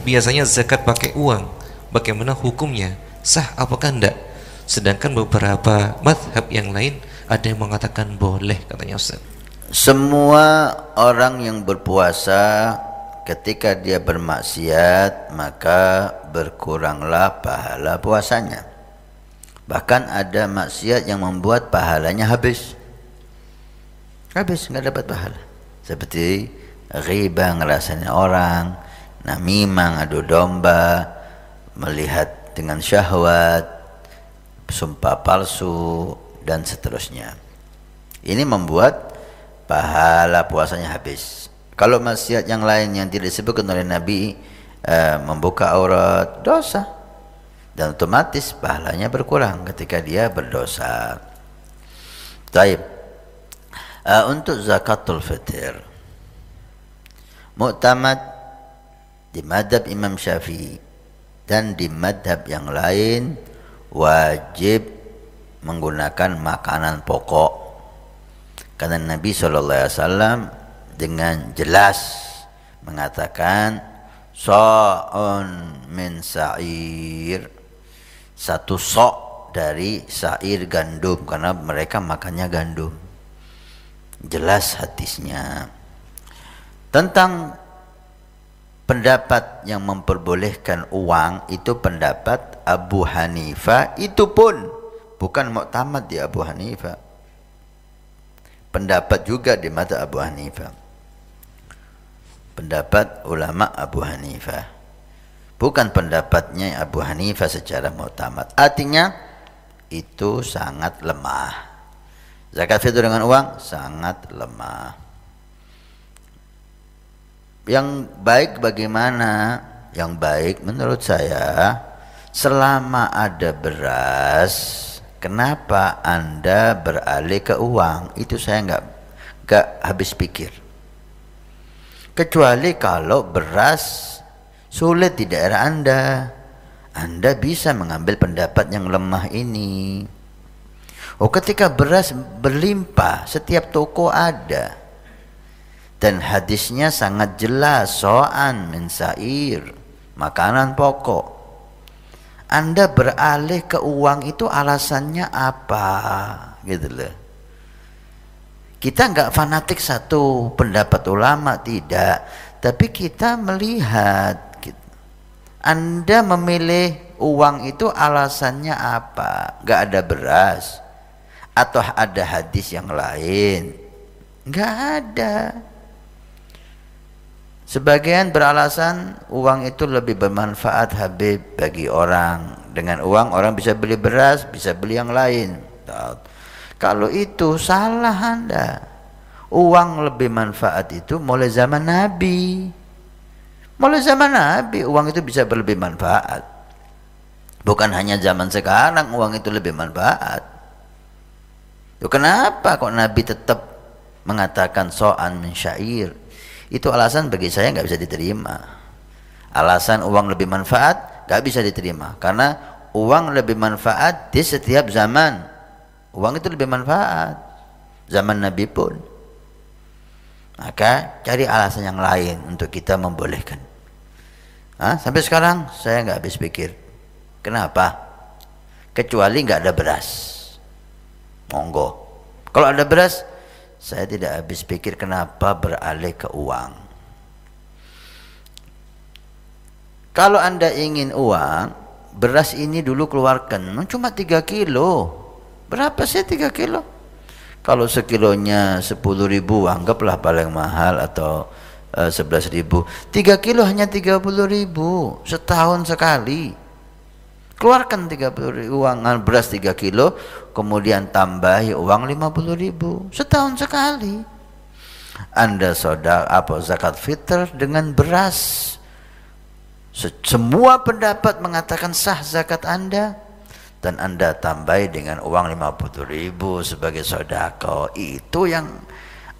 biasanya zakat pakai uang, bagaimana hukumnya? Sah apakah enggak? Sedangkan beberapa mazhab yang lain ada yang mengatakan boleh, katanya Ustaz. Semua orang yang berpuasa ketika dia bermaksiat maka berkuranglah pahala puasanya. Bahkan ada maksiat yang membuat pahalanya habis, nggak dapat pahala. Seperti ghibah, ngerasanya orang, namimah, adu domba, melihat dengan syahwat, sumpah palsu, dan seterusnya. Ini membuat pahala puasanya habis. Kalau maksiat yang lain yang tidak disebutkan oleh Nabi, membuka aurat, dosa, dan otomatis pahalanya berkurang ketika dia berdosa. Taib. Untuk zakatul fitr, muktamad di madhab Imam Syafi'i dan di madhab yang lain wajib menggunakan makanan pokok, karena Nabi SAW dengan jelas mengatakan sa'un min sa'ir, satu sok dari sa'ir gandum, karena mereka makannya gandum. Jelas hadisnya. Tentang pendapat yang memperbolehkan uang, itu pendapat Abu Hanifah, itu pun bukan muktamad di Abu Hanifah, pendapat juga di mata Abu Hanifah, pendapat ulama Abu Hanifah, bukan pendapatnya Abu Hanifah secara muktamad. Artinya itu sangat lemah. Zakat fitrah dengan uang sangat lemah. Yang baik bagaimana? Yang baik menurut saya, selama ada beras, kenapa Anda beralih ke uang? Itu saya nggak habis pikir. Kecuali kalau beras sulit di daerah Anda bisa mengambil pendapat yang lemah ini. Oh, ketika beras berlimpah, setiap toko ada, dan hadisnya sangat jelas, so'an min sa'ir, makanan pokok. Anda beralih ke uang itu alasannya apa? Gitu loh. Kita nggak fanatik satu pendapat ulama, tidak, tapi kita melihat gitu. Anda memilih uang itu alasannya apa? Nggak ada beras atau ada hadis yang lain? Nggak ada. Sebagian beralasan uang itu lebih bermanfaat, Habib, bagi orang. Dengan uang orang bisa beli beras, bisa beli yang lain. Kalau itu salah Anda. Uang lebih manfaat itu mulai zaman Nabi. Mulai zaman Nabi uang itu bisa berlebih manfaat. Bukan hanya zaman sekarang uang itu lebih manfaat. Kenapa kok Nabi tetap mengatakan so'an min syair? Itu alasan bagi saya nggak bisa diterima. Alasan uang lebih manfaat nggak bisa diterima, karena uang lebih manfaat di setiap zaman. Uang itu lebih manfaat zaman Nabi pun. Maka cari alasan yang lain untuk kita membolehkan. Sampai sekarang saya nggak habis pikir. Kenapa? Kecuali nggak ada beras. Monggo. Kalau ada beras, saya tidak habis pikir kenapa beralih ke uang. Kalau Anda ingin uang, beras ini dulu keluarkan, cuma 3 kilo. Berapa sih 3 kilo? Kalau sekilonya 10.000, anggaplah paling mahal, atau 11.000. 3 kilo hanya 30.000 setahun sekali. Keluarkan 30.000 uang beras 3 kilo, kemudian tambahi uang 50.000 setahun sekali. Anda zakat fitr dengan beras. Semua pendapat mengatakan sah zakat Anda, dan Anda tambahi dengan uang 50.000 sebagai sedekah. Itu yang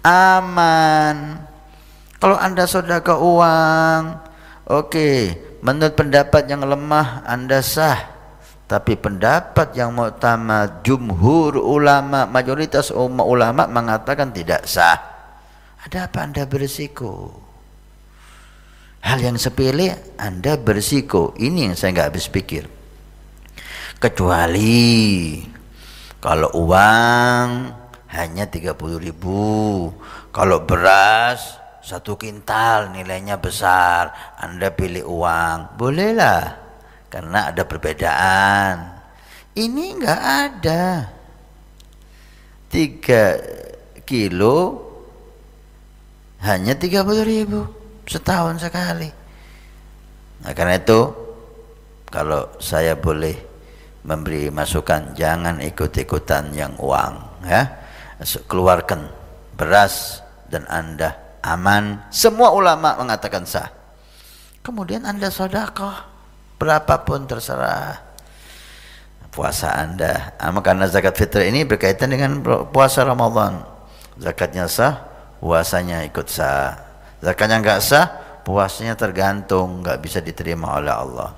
aman. Kalau Anda sedekah uang, oke, menurut pendapat yang lemah Anda sah. Tapi pendapat yang muktamad, jumhur ulama, mayoritas ulama mengatakan tidak sah. Ada apa Anda berisiko? hal yang sepele Anda berisiko. Ini yang saya nggak habis pikir. Kecuali kalau uang hanya 30.000, kalau beras 1 kintal nilainya besar, Anda pilih uang, bolehlah, karena ada perbedaan. Ini enggak ada. 3 kilo hanya 30.000 setahun sekali. Nah, karena itu kalau saya boleh memberi masukan, jangan ikut-ikutan yang uang, ya. Keluarkan beras dan Anda aman. Semua ulama mengatakan sah. Kemudian Anda sedekah berapapun terserah. Puasa Anda, karena zakat fitrah ini berkaitan dengan puasa Ramadan. Zakatnya sah, puasanya ikut sah. Zakatnya enggak sah, puasanya tergantung, enggak bisa diterima oleh Allah.